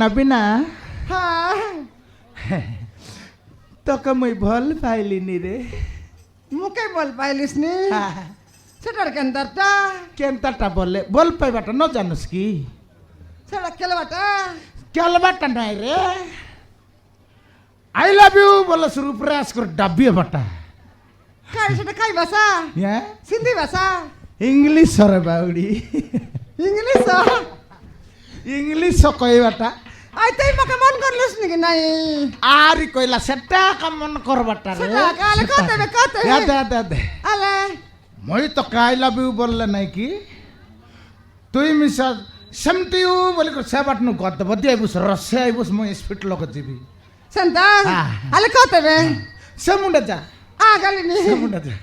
নবীনা হ্যাঁ তোকে মুই ভাল পাইলিনি রে মুখে বল পাইলিস নি সেটার কেন্দারটা কেনতাটা বলে বল পাইবাটা ন জানুস কি সেটা খেলবাটা কেলবাটা নাই রে আই লাভ ইউ বলে শুরু প্রয়াস করে ডাবিয়ে বাটা খাই সেটা খাই ভাষা হ্যাঁ সিন্ধি ভাষা ইংলিশ রে বাউড়ি ইংলিশ ইংলিশ কইবাটা আই তাই মাকে মন করলিস নাকি নাই আরি কইলা সেটা কামন করবাটা রে সেটা কালে কতে বে কতে দে আলে মই তো আই লাভ ইউ বললে নাই কি তুই মিশা সেমটি ইউ বলি করে সেবাট নু গদ বদি আইবুস রসে আইবুস মই স্পিড লগ দিবি সেন্তা আলে কতে বে সে মুন্ডা যা আ গালি নি সে মুন্ডা যা